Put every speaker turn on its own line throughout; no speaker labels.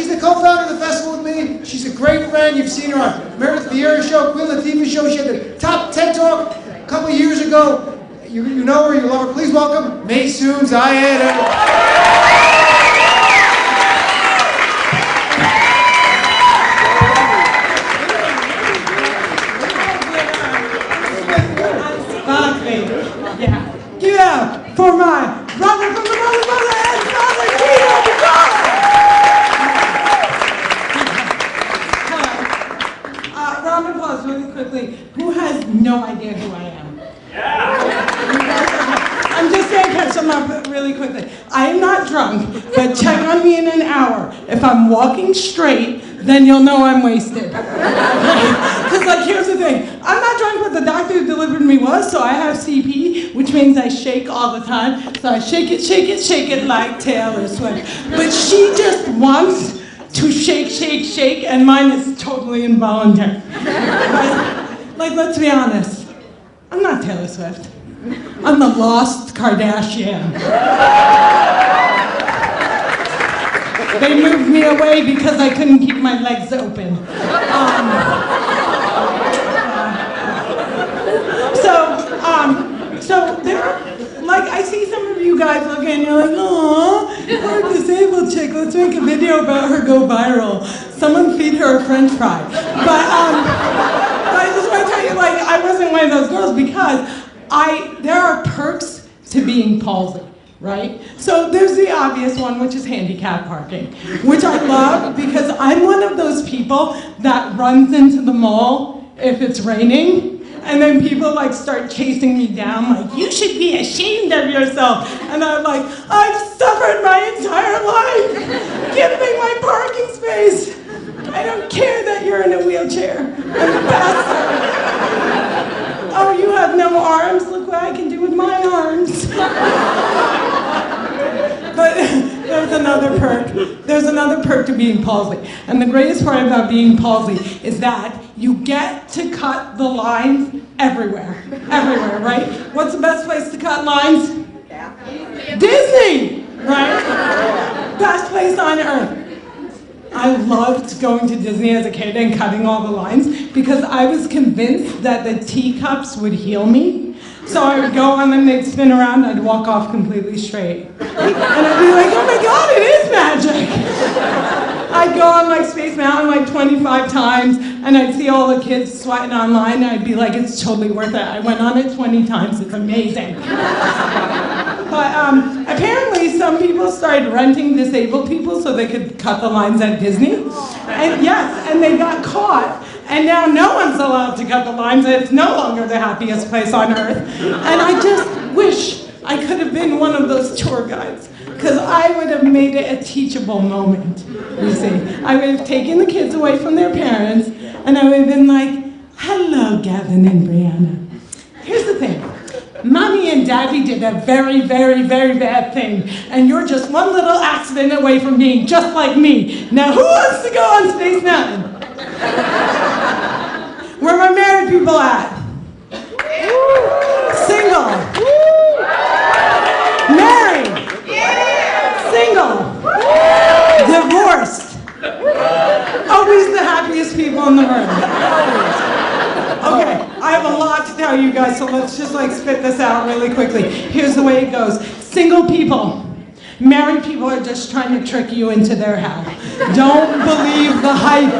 She's the co-founder of the festival with me. She's a great friend. You've seen her on Meredith Vieira show, Queen Latifah show. She had the top TED Talk a couple of years ago. You know her, you love her. Please welcome Maysoon, Zayid.
Yeah. Give it up for my brother from the mother, and father, Kino Hello. Round of applause really quickly. Who has no idea who I am? Yeah. I'm just going to catch them up really quickly. I am not drunk, but check on me in an hour. If I'm walking straight, then you'll know I'm wasted. Because, like, here's the thing. I'm not drunk, but the doctor who delivered me was, so I have CP, which means I shake all the time. So I shake it like Taylor Swift. But she just wants to shake, and mine is totally involuntary. But, like, let's be honest. I'm not Taylor Swift. I'm the lost Kardashian. They moved me away because I couldn't keep my legs open. So there, like, I see some of you guys looking and you're like, "Aw, poor disabled chick, let's make a video about her, go viral. Someone feed her a french fry." But I just want to tell you, like, I wasn't one of those girls because there are perks to being palsy. Right? So there's the obvious one, which is handicap parking, which I love because I'm one of those people that runs into the mall if it's raining, and then people like start chasing me down, like, "You should be ashamed of yourself." And I'm like, "I've suffered my entire life. Give me my parking space. I don't care that you're in a wheelchair. I'm a bastard. Oh, you have no arms? Look what I can do with my arms." But there's another perk. There's another perk to being palsy. And the greatest part about being palsy is that you get to cut the lines everywhere. Everywhere, right? What's the best place to cut lines? Disney, right? Best place on earth. I loved going to Disney as a kid and cutting all the lines because I was convinced that the teacups would heal me. So I would go and then they'd spin around and I'd walk off completely straight. And I'd be like, "Oh my God, it is magic." I'd go on like Space Mountain like 25 times and I'd see all the kids sweating online and I'd be like, "It's totally worth it. I went on it 20 times, it's amazing." But apparently some people started renting disabled people so they could cut the lines at Disney. And yes, and they got caught. And now no one's allowed to cut the lines, and it's no longer the happiest place on earth. And I just wish I could have been one of those tour guides, because I would have made it a teachable moment, you see. I would have taken the kids away from their parents, and I would have been like, "Hello, Gavin and Brianna. Here's the thing. Mommy and Daddy did a very, very, very bad thing, and you're just one little accident away from being just like me. Now who wants to go on Space Mountain?" Where are my married people at? Single. Married. Single. Divorced. Always the happiest people in the room. Okay, I have a lot to tell you guys, so let's just like spit this out really quickly. Here's the way it goes. Single people. Married people are just trying to trick you into their hell. Don't believe the hype.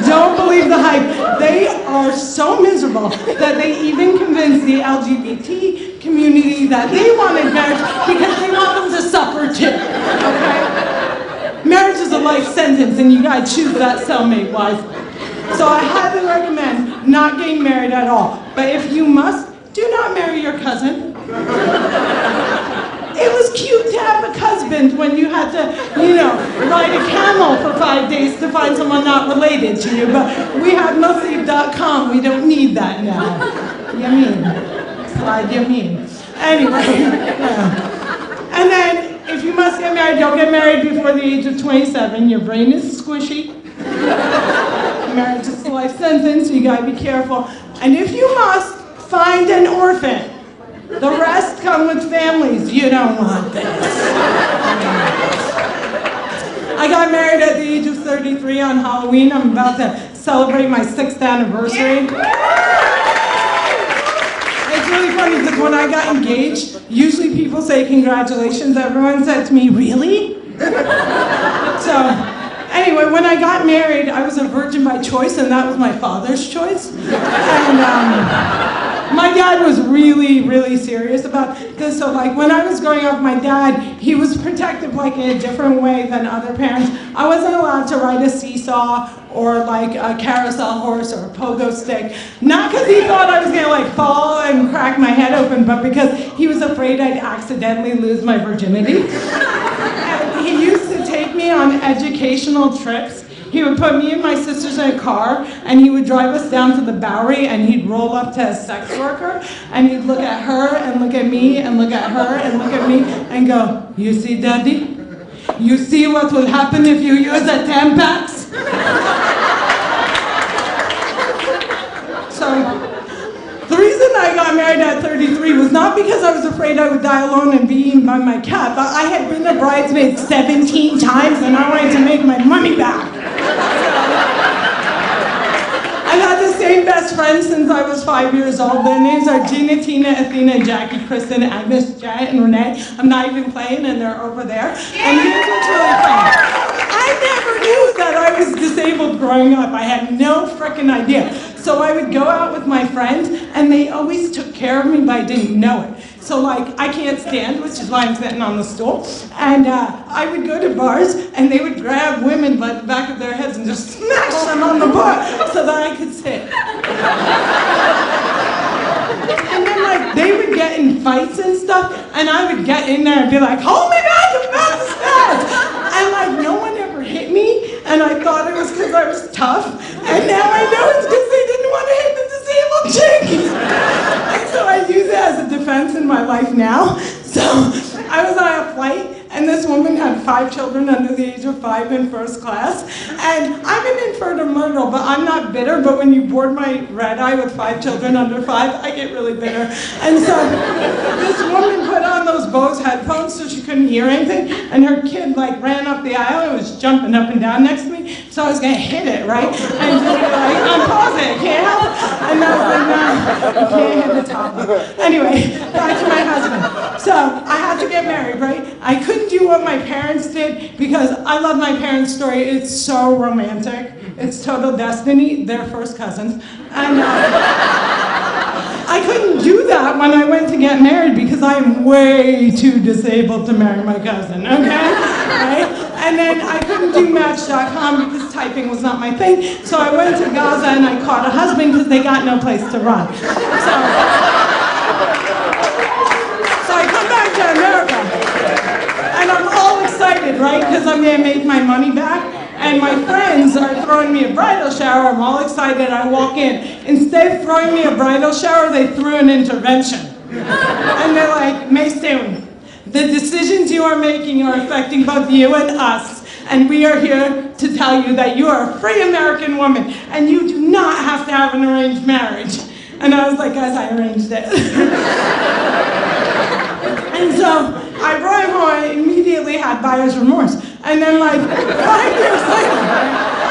Don't believe the hype. They are so miserable that they even convinced the LGBT community that they wanted marriage because they want them to suffer too, okay? Marriage is a life sentence and you gotta choose that cellmate wisely. So I highly recommend not getting married at all. But if you must, do not marry your cousin. It was cute to have a husband when you had to, ride a camel for 5 days to find someone not related to you, but we have Nasib.com, we don't need that now. Yamin. Slide Yamin. Anyway, yeah. And then, if you must get married, don't get married before the age of 27. Your brain is squishy. Marriage is a life sentence, so you gotta be careful. And if you must, find an orphan. The rest come with families. You don't want this. I got married at the age of 33 on Halloween. I'm about to celebrate my 6th anniversary. It's really funny because when I got engaged, usually people say congratulations. Everyone said to me, really? So, anyway, when I got married, I was a virgin by choice, and that was my father's choice. And my dad was really, really serious about this. So, like, when I was growing up, my dad, he was protective, like, in a different way than other parents. I wasn't allowed to ride a seesaw or, like, a carousel horse or a pogo stick. Not because he thought I was going to, like, fall and crack my head open, but because he was afraid I'd accidentally lose my virginity. And he used to take me on educational trips. He would put me and my sisters in a car, and he would drive us down to the Bowery, and he'd roll up to a sex worker, and he'd look at her, and look at me, and look at her, and look at me, and go, you see, Daddy? You see what will happen if you use a Tampax? So, the reason I got married at 33 was not because I was afraid I would die alone and be eaten by my cat, but I had been a bridesmaid 17 times, and I wanted to make my money back. I've had the same best friends since I was 5 years old. Their names are Gina, Tina, Athena, Jackie, Kristen, Agnes, Janet, and Renee. I'm not even playing, and they're over there. And here's what's really funny. I never knew that I was disabled growing up. I had no frickin' idea. So I would go out with my friends, and they always took care of me, but I didn't know it. So, like, I can't stand, which is why I'm sitting on the stool. And I would go to bars, and they would grab women by the back of their heads and just smash them on the bar so that I could sit. And then, like, they would get in fights and stuff, and I would get in there and be like, hold me back, I'm about to smash! And, like, no one ever hit me, and I thought it was because I was tough, and now I know it's because they didn't want to hit the disabled chick. And so I use it as a defense in my life now. So I was on a flight, and this woman had 5 children under the age of 5 in first class. And I'm an infertile myrtle, but I'm not bitter. But when you board my red eye with 5 children under 5, I get really bitter. And so this woman put on those Bose headphones so she couldn't hear anything. And her kid, like, ran up the aisle and was jumping up and down next to me. So I was going to hit it, right? And just be like, unpause it, can't help. And I was like, no, you can't hit the top. Anyway, back to my husband. So I had to get married, right? I couldn't do what my parents did because I love my parents' story. It's so romantic. It's total destiny. They're first cousins. And I couldn't do that when I went to get married because I am way too disabled to marry my cousin, okay? Right? And then I couldn't do Match.com because typing was not my thing. So I went to Gaza and I caught a husband because they got no place to run. So I come back to America, and I'm all excited, right? Because I'm going to make my money back, and my friends are throwing me a bridal shower. I'm all excited. I walk in. Instead of throwing me a bridal shower, they threw an intervention. And they're like, Maysoon, the decisions you are making are affecting both you and us, and we are here to tell you that you are a free American woman, and you do not have to have an arranged marriage. And I was like, guys, I arranged it. And so I brought him home, I immediately had buyer's remorse. And then, like, 5 years later,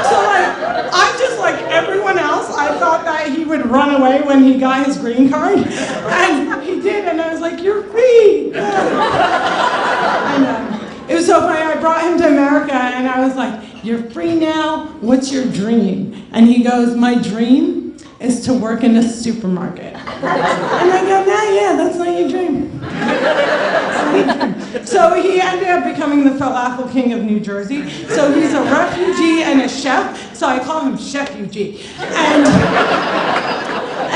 so, like, I just, like everyone else, I thought that he would run away when he got his green card. And he did, and I was like, you're free. And it was so funny, I brought him to America, and I was like, you're free now, what's your dream? And he goes, my dream is to work in a supermarket. And I go, nah, yeah, that's not your dream. So he ended up becoming the falafel king of New Jersey. So he's a refugee and a chef, so I call him Chef-ugee. And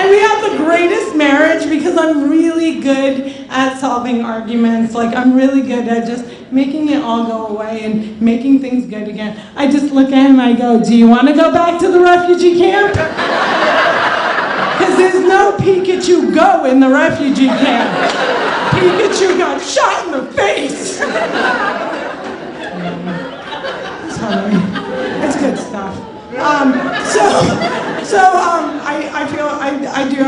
we have the greatest marriage because I'm really good at solving arguments. Like, I'm really good at just making it all go away and making things good again. I just look at him and I go, do you want to go back to the refugee camp? Because there's no Pikachu go in the refugee camp. Pikachu got shot in the face. Sorry. It's good stuff.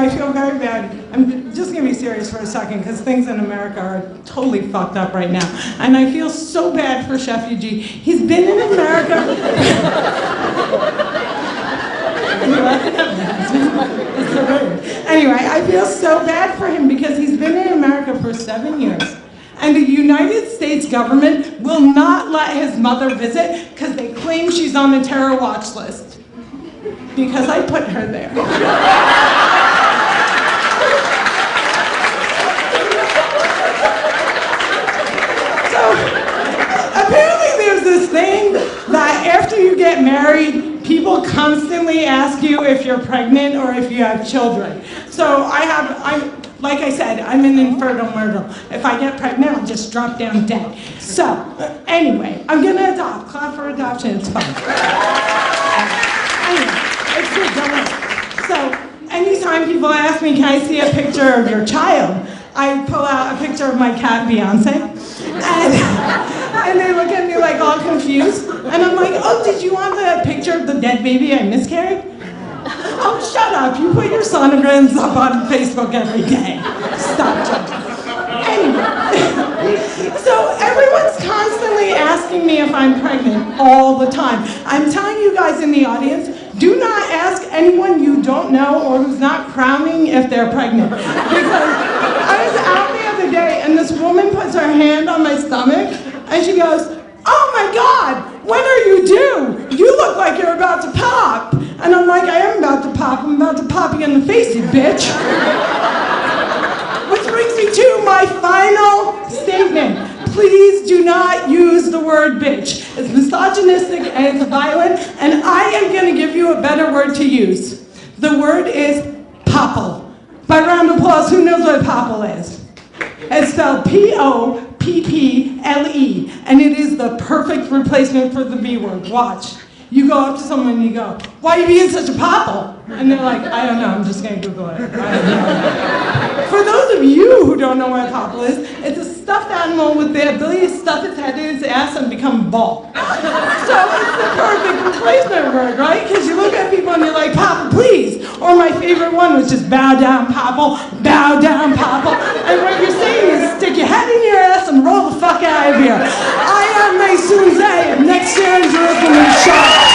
I feel very bad. I'm just gonna be serious for a second because things in America are totally fucked up right now. And I feel so bad for Chef Eugene. He's been in America. Anyway, I feel so bad for him because he's been in America for 7 years. And the United States government will not let his mother visit because they claim she's on the terror watch list. Because I put her there. So, apparently there's this thing that after you get married, people constantly ask you if you're pregnant or if you have children. So like I said, I'm an infertile myrtle. If I get pregnant, I'll just drop down dead. So, anyway, I'm gonna adopt. Clap for adoption, it's fun. Anyway, it's good, don't worry. So, anytime people ask me, can I see a picture of your child? I pull out a picture of my cat, Beyonce, and they look at me like all confused. And I'm like, oh, did you want the picture of the dead baby I miscarried? Oh, shut up. You put your sonograms up on Facebook every day. Stop joking. Anyway, so everyone's constantly asking me if I'm pregnant all the time. I'm telling you guys in the audience, do not ask anyone you don't know or who's not crowning if they're pregnant. Because I was out the other day and this woman puts her hand on my stomach and she goes, oh my God, when are you due? You look like you're about to pop. And I'm like, I am about to pop. I'm about to pop you in the face, you bitch. Which brings me to my final statement. Please do not use the word bitch. It's misogynistic and it's violent, and I am going to give you a better word to use. The word is popple. By round of applause, who knows what popple is? It's spelled P-O-P-P-L-E, and it is the perfect replacement for the B word. Watch. You go up to someone and you go, why are you being such a popple? And they're like, I don't know, I'm just going to Google it. I have no idea. For those of you who don't know what a popple is, it's a stuffed animal with the ability to stuff its head in its ass and become a ball. So it's the perfect replacement word, right? Because you look at people and you're like, popple, please. Or my favorite one was just bow down, popple, bow down, popple. And what you're saying is stick your head in your ass and roll the fuck out of here. I am Maysoon Zayid. Next year in Jerusalem, shot.